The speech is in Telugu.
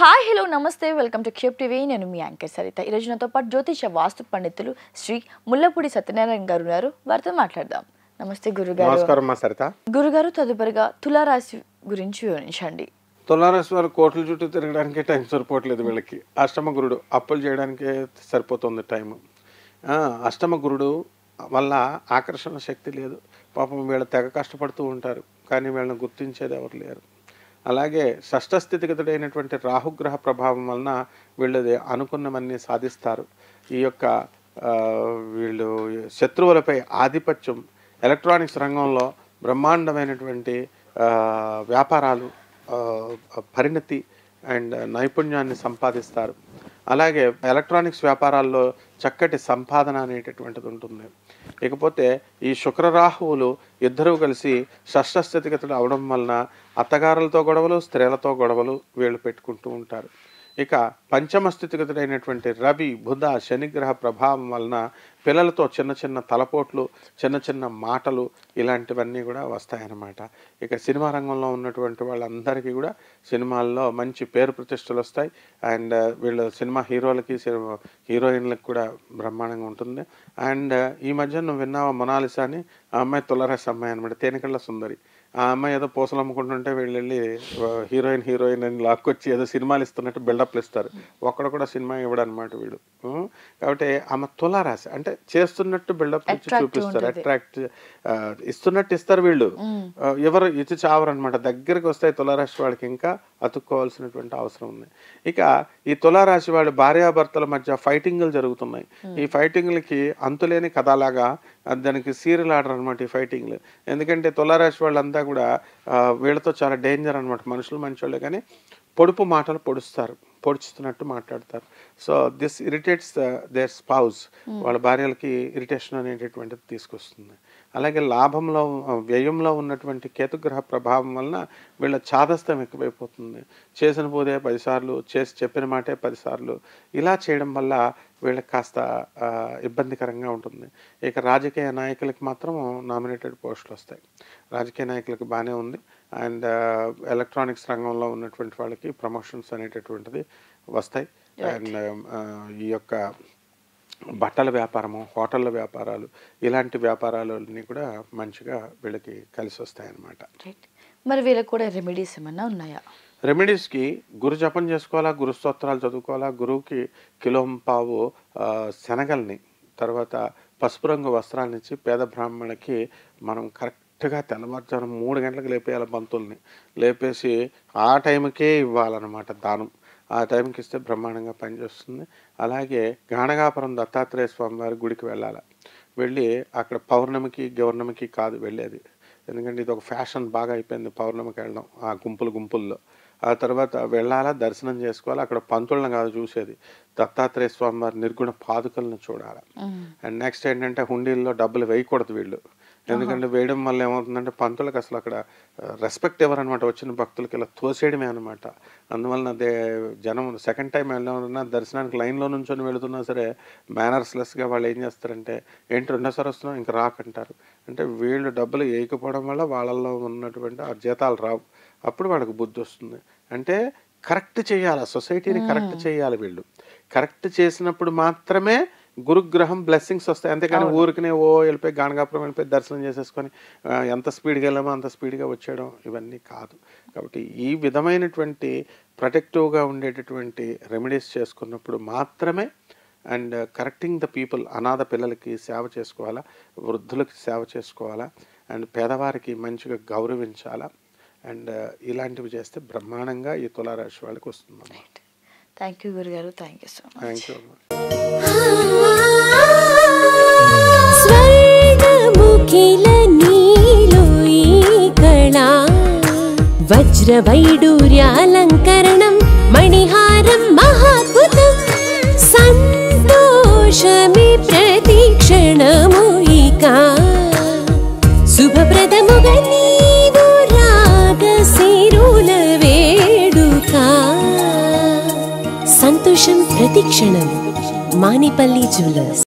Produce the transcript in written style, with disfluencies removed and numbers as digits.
హాయ్ హలో నమస్తే వెల్కమ్ టు క్యూబ్ టీవీ. నేను మీ యాంకర్ సరిత. ఈ రోజు నాతో పాటు జ్యోతిష వాస్తు పండితులు శ్రీ ముల్లపూడి సత్యనారాయణ గారు ఉన్నారు. వారితో మాట్లాడదాం. నమస్తే గురుగారు. నమస్కారం మా సరిత. గురుగారు, తదుపరిగా తులారాశి గురించి వివరించండి. తులారాశి వారు కోట్ల చుట్టూ తిరగడానికి టైం సరిపోవట్లేదు. వీళ్ళకి అష్టమ గురుడు అప్పులు చేయడానికే సరిపోతుంది టైం. అష్టమ గురుడు వల్ల ఆకర్షణ శక్తి లేదు. పాపం వీళ్ళు తెగ కష్టపడుతూ ఉంటారు, కానీ వీళ్ళని గుర్తించేది ఎవరు లేరు. అలాగే షష్ఠ స్థితిగతుడైనటువంటి రాహుగ్రహ ప్రభావం వలన వీళ్ళది అనుకున్నవన్నీ సాధిస్తారు. ఈ యొక్క వీళ్ళు శత్రువులపై ఆధిపత్యం, ఎలక్ట్రానిక్స్ రంగంలో బ్రహ్మాండమైనటువంటి వ్యాపారాలు, పరిణతి అండ్ నైపుణ్యాన్ని సంపాదిస్తారు. అలాగే ఎలక్ట్రానిక్స్ వ్యాపారాల్లో చక్కటి సంపాదన అనేటటువంటిది ఉంటుంది. ఇకపోతే ఈ శుక్రరాహువులు ఇద్దరూ కలిసి షష్ఠ స్థితిగతులు అవడం వలన అత్తగారులతో గొడవలు, స్త్రీలతో గొడవలు వీళ్ళు పెట్టుకుంటూ ఉంటారు. ఇక పంచమ స్థితిగతుడైనటువంటి రవి, బుధ, శనిగ్రహ ప్రభావం వలన పిల్లలతో చిన్న చిన్న తలపోట్లు, చిన్న చిన్న మాటలు ఇలాంటివన్నీ కూడా వస్తాయన్నమాట. ఇక సినిమా రంగంలో ఉన్నటువంటి వాళ్ళందరికీ కూడా సినిమాల్లో మంచి పేరు ప్రతిష్టలు వస్తాయి. అండ్ వీళ్ళు సినిమా హీరోలకి హీరోయిన్లకు కూడా బ్రహ్మాండంగా ఉంటుంది. అండ్ ఈ మధ్య నువ్వు విన్నావా మొనాలిసా అని? ఆ అమ్మాయి తులారాశి అమ్మాయి అనమాట, తేనెకళ్ళ సుందరి. ఆ అమ్మాయి ఏదో పూసలు అమ్ముకుంటుంటే వీళ్ళు వెళ్ళి హీరోయిన్ అని లాక్కొచ్చి ఏదో సినిమాలు ఇస్తున్నట్టు బిల్డప్లు ఇస్తారు. ఒక్కడ కూడా సినిమా ఇవ్వడం అనమాట వీడు. కాబట్టి ఆమె తులారాశి అంటే చేస్తున్నట్టు బిల్డప్ ఇచ్చి చూపిస్తారు, అట్రాక్ట్ ఇస్తున్నట్టు ఇస్తారు. వీళ్ళు ఎవరు ఇచ్చి చావరు అనమాట. దగ్గరికి వస్తాయి తులారాశి వాళ్ళకి, ఇంకా అతుక్కోవాల్సినటువంటి అవసరం ఉంది. ఇక ఈ తులారాశి వాళ్ళు భార్యాభర్తల మధ్య ఫైటింగ్లు జరుగుతున్నాయి. ఈ ఫైటింగ్లకి అంతులేని కథలాగా దానికి సీరియల్ ఆర్డర్ అనమాట ఈ ఫైటింగ్లు. ఎందుకంటే తులారాశి వాళ్ళంతా కూడా వీళ్ళతో చాలా డేంజర్ అనమాట. మనుషులు మంచోళ్ళే, కానీ పొడుపు మాటలు పొడుచుతున్నట్టు మాట్లాడతారు. So this irritates their spouse. వాళ్ళ భార్యలకి ఇరిటేషన్ అనేటటువంటిది తీసుకొస్తుంది. అలాగే లాభంలో వ్యయంలో ఉన్నటువంటి కేతుగ్రహ ప్రభావం వలన వీళ్ళ చాదస్తం ఎక్కువైపోతుంది. చేసిన పూజే 10 సార్లు, చేసి చెప్పిన మాటే 10 సార్లు, ఇలా చేయడం వల్ల వీళ్ళకి కాస్త ఇబ్బందికరంగా ఉంటుంది. ఇక రాజకీయ నాయకులకి మాత్రం నామినేటెడ్ పోస్టులు వస్తాయి. రాజకీయ నాయకులకు బాగానే ఉంది. అండ్ ఎలక్ట్రానిక్స్ రంగంలో ఉన్నటువంటి వాళ్ళకి ప్రమోషన్స్ అనేటటువంటిది వస్తాయి. అండ్ ఈ యొక్క బట్టల వ్యాపారము, హోటళ్ళ వ్యాపారాలు, ఇలాంటి వ్యాపారాలన్నీ కూడా మంచిగా వీళ్ళకి కలిసి వస్తాయి అన్నమాట. మరి వీళ్ళకి కూడా రెమెడీస్ ఏమన్నా ఉన్నాయా? రెమెడీస్కి గురు జపం చేసుకోవాలా, గురు స్తోత్రాలు చదువుకోవాలా. గురువుకి కిలోంపావు శనగల్ని, తర్వాత పసుపు రంగు వస్త్రాలను ఇచ్చి పేద బ్రాహ్మణులకి మనం కరెక్ట్గా తెల్లవారుజాము 3 గంటలకు లేపేయాలి. పంతుల్ని లేపేసి ఆ టైంకే ఇవ్వాలన్నమాట దానం. ఆ టైంకి ఇస్తే బ్రహ్మాండంగా పనిచేస్తుంది. అలాగే గాణగాపురం దత్తాత్రేయ స్వామి వారి గుడికి వెళ్ళాలి. వెళ్ళి అక్కడ పౌర్ణమికి కాదు వెళ్ళేది, ఎందుకంటే ఇది ఒక ఫ్యాషన్ బాగా అయిపోయింది పౌర్ణమికి వెళ్ళడం ఆ గుంపుల్లో. ఆ తర్వాత వెళ్ళాలా, దర్శనం చేసుకోవాలి. అక్కడ పంతులను కాదు చూసేది, దత్తాత్రేయ స్వామి వారి నిర్గుణ పాదుకలను చూడాలి. అండ్ నెక్స్ట్ ఏంటంటే హుండీల్లో డబ్బులు వేయకూడదు వీళ్ళు. ఎందుకంటే వేయడం వల్ల ఏమవుతుందంటే పంతులకు అసలు అక్కడ రెస్పెక్ట్ ఎవరనమాట, వచ్చిన భక్తులకి ఇలా తోసేయడమే అనమాట. అందువలన జనం సెకండ్ టైం వెళ్ళినా దర్శనానికి లైన్లో నుంచొని వెళుతున్నా సరే మేనర్స్లెస్గా వాళ్ళు ఏం చేస్తారంటే, ఏంటి రెండోసారి వస్తున్నాం ఇంకా రాకంటారు. అంటే వీళ్ళు డబ్బులు వేయకపోవడం వల్ల వాళ్ళల్లో ఉన్నటువంటి ఆ జీతాలు రావు. అప్పుడు వాళ్ళకి బుద్ధి వస్తుంది. అంటే కరెక్ట్ చేయాలి, సొసైటీని కరెక్ట్ చేయాలి. వీళ్ళు కరెక్ట్ చేసినప్పుడు మాత్రమే గురుగ్రహం బ్లెస్సింగ్స్ వస్తాయి. అంతేకాని ఊరికనే వెళ్ళిపోయి గాణగాపురం వెళ్ళిపోయి దర్శనం చేసేసుకొని ఎంత స్పీడ్గా వెళ్ళామో అంత స్పీడ్గా వచ్చేయడం ఇవన్నీ కాదు. కాబట్టి ఈ విధమైనటువంటి ప్రొటెక్టివ్గా ఉండేటటువంటి రెమెడీస్ చేసుకున్నప్పుడు మాత్రమే అండ్ కరెక్టింగ్ ద పీపుల్, అనాథ పిల్లలకి సేవ చేసుకోవాలా, వృద్ధులకి సేవ చేసుకోవాలా, అండ్ పేదవారికి మంచిగా గౌరవించాలా. అండ్ ఇలాంటివి చేస్తే బ్రహ్మాండంగా ఈ తులారాశి వాళ్ళకి వస్తుంది. థ్యాంక్ యూ గురుగారు. Thank you so much. Thank you. వజ్రవైడూర్యాలంకరణం మణిహారం మహాద్భుతం సంతోషమే ప్రతిక్షణము ఇక శుభప్రదముగా నీవు రాగసిరుల వేడుక సంతోషం ప్రతిక్షణం. మానిపల్లి జ్యువెలర్స్.